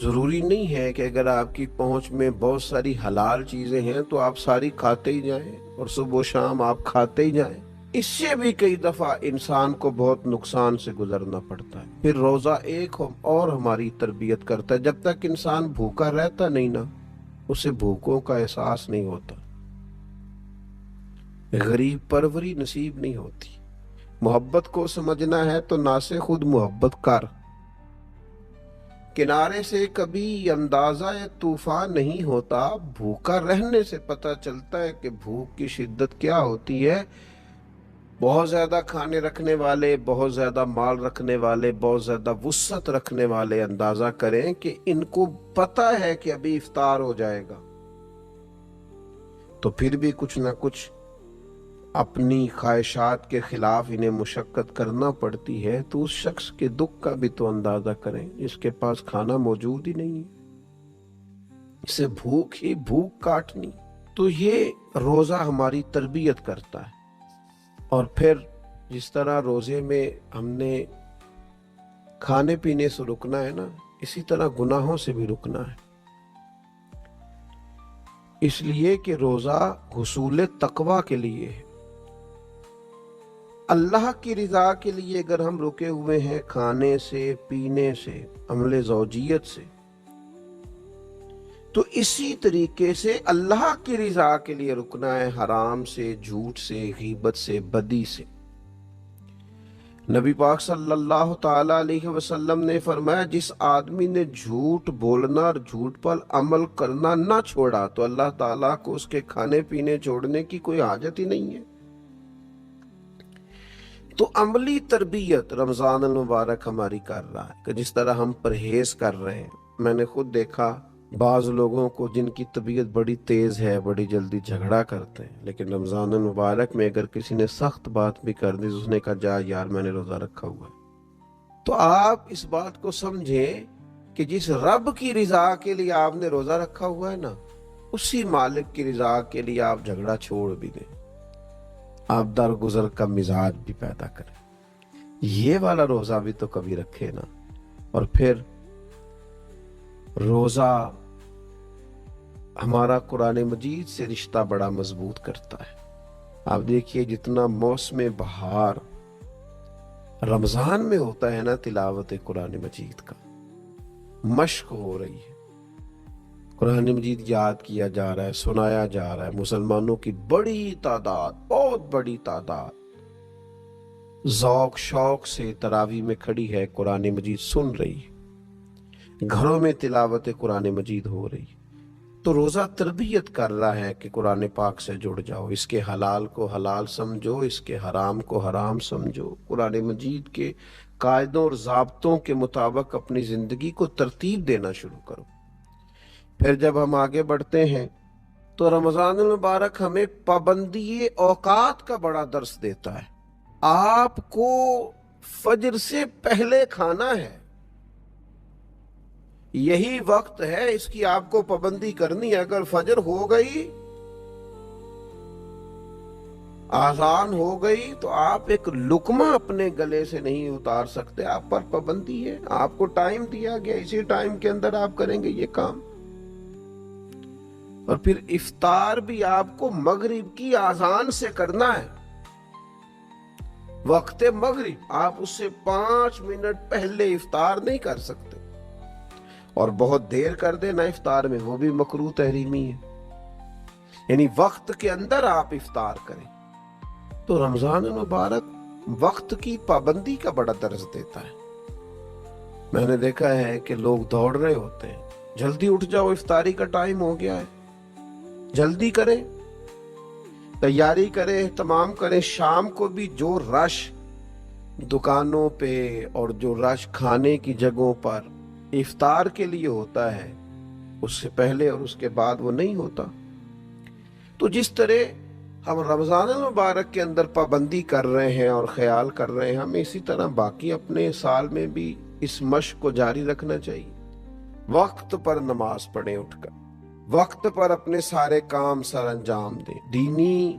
ضروری نہیں ہے کہ اگر آپ کی پہنچ میں بہت ساری حلال چیزیں ہیں تو آپ ساری کھاتے ہی جائیں اور صبح و شام آپ کھاتے ہی جائیں. اس سے بھی کئی دفعہ انسان کو بہت نقصان سے گزرنا پڑتا ہے. پھر روزہ ایک اور ہماری تربیت کرتا ہے. جب تک انسان بھوکا رہتا نہیں نا، اسے بھوکوں کا احساس نہیں ہوتا، غریب پروری نصیب نہیں ہوتی. محبت کو سمجھنا ہے تو نہ سے خود محبت کر. کنارے سے کبھی اندازہ طوفان نہیں ہوتا، بھوکا رہنے سے پتہ چلتا ہے کہ بھوک کی شدت کیا ہوتی ہے. بہت زیادہ کھانے رکھنے والے، بہت زیادہ مال رکھنے والے، بہت زیادہ وسعت رکھنے والے اندازہ کریں کہ ان کو پتہ ہے کہ ابھی افطار ہو جائے گا، تو پھر بھی کچھ نہ کچھ اپنی خواہشات کے خلاف انہیں مشقت کرنا پڑتی ہے. تو اس شخص کے دکھ کا بھی تو اندازہ کریں جس کے پاس کھانا موجود ہی نہیں ہے، اسے بھوک ہی بھوک کاٹنی. تو یہ روزہ ہماری تربیت کرتا ہے. اور پھر جس طرح روزے میں ہم نے کھانے پینے سے رکنا ہے نا، اسی طرح گناہوں سے بھی رکنا ہے. اس لیے کہ روزہ حصول تقوی کے لیے ہے. اللہ کی رضا کے لیے اگر ہم رکے ہوئے ہیں کھانے سے، پینے سے، عمل زوجیت سے، تو اسی طریقے سے اللہ کی رضا کے لیے رکنا ہے حرام سے، جھوٹ سے، غیبت سے، بدی سے. نبی پاک صلی اللہ تعالی علیہ وسلم نے فرمایا جس آدمی نے جھوٹ بولنا اور جھوٹ پر عمل کرنا نہ چھوڑا تو اللہ تعالیٰ کو اس کے کھانے پینے چھوڑنے کی کوئی حاجت ہی نہیں ہے. تو عملی تربیت رمضان المبارک ہماری کر رہا ہے کہ جس طرح ہم پرہیز کر رہے ہیں. میں نے خود دیکھا بعض لوگوں کو جن کی طبیعت بڑی تیز ہے، بڑی جلدی جھگڑا کرتے ہیں، لیکن رمضان المبارک میں اگر کسی نے سخت بات بھی کر دی تو اس نے کہا جا یار میں نے روزہ رکھا ہوا ہے. تو آپ اس بات کو سمجھیں کہ جس رب کی رضا کے لیے آپ نے روزہ رکھا ہوا ہے نا، اسی مالک کی رضا کے لیے آپ جھگڑا چھوڑ بھی دیں، آپ درگزر کا مزاج بھی پیدا کریں. یہ والا روزہ بھی تو کبھی رکھے نا. اور پھر روزہ ہمارا قرآن مجید سے رشتہ بڑا مضبوط کرتا ہے. آپ دیکھیے جتنا موسم بہار رمضان میں ہوتا ہے نا، تلاوت قرآن مجید کا مشق ہو رہی ہے، قرآن مجید یاد کیا جا رہا ہے، سنایا جا رہا ہے. مسلمانوں کی بڑی تعداد، بہت بڑی تعداد ذوق شوق سے تراویح میں کھڑی ہے، قرآن مجید سن رہی ہے، گھروں میں تلاوت قرآن مجید ہو رہی ہے. تو روزہ تربیت کر رہا ہے کہ قرآن پاک سے جڑ جاؤ، اس کے حلال کو حلال سمجھو، اس کے حرام کو حرام سمجھو، قرآن مجید کے قاعدوں اور ضابطوں کے مطابق اپنی زندگی کو ترتیب دینا شروع کرو. پھر جب ہم آگے بڑھتے ہیں تو رمضان المبارک ہمیں پابندی اوقات کا بڑا درس دیتا ہے. آپ کو فجر سے پہلے کھانا ہے، یہی وقت ہے، اس کی آپ کو پابندی کرنی ہے. اگر فجر ہو گئی، آذان ہو گئی، تو آپ ایک لقمہ اپنے گلے سے نہیں اتار سکتے. آپ پر پابندی ہے، آپ کو ٹائم دیا گیا، اسی ٹائم کے اندر آپ کریں گے یہ کام. اور پھر افطار بھی آپ کو مغرب کی آذان سے کرنا ہے. وقت مغرب آپ اس سے 5 منٹ پہلے افطار نہیں کر سکتے، اور بہت دیر کر دینا افطار میں وہ بھی مکروہ تحریمی ہے. یعنی وقت کے اندر آپ افطار کریں. تو رمضان المبارک وقت کی پابندی کا بڑا درس دیتا ہے. میں نے دیکھا ہے کہ لوگ دوڑ رہے ہوتے ہیں، جلدی اٹھ جاؤ افطاری کا ٹائم ہو گیا ہے، جلدی کریں، تیاری کریں، اہتمام کریں. شام کو بھی جو رش دکانوں پہ اور جو رش کھانے کی جگہوں پر افطار کے لیے ہوتا ہے، اس سے پہلے اور اس کے بعد وہ نہیں ہوتا. تو جس طرح ہم رمضان المبارک کے اندر پابندی کر رہے ہیں اور خیال کر رہے ہیں، ہمیں اسی طرح باقی اپنے سال میں بھی اس مشق کو جاری رکھنا چاہیے. وقت پر نماز پڑھیں، اٹھ کر وقت پر اپنے سارے کام سر انجام دیں. دینی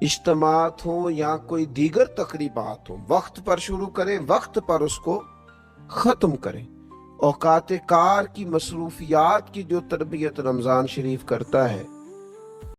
اجتماعات ہوں یا کوئی دیگر تقریبات ہوں، وقت پر شروع کریں، وقت پر اس کو ختم کریں. اوقات کار کی مصروفیات کی جو تربیت رمضان شریف کرتا ہے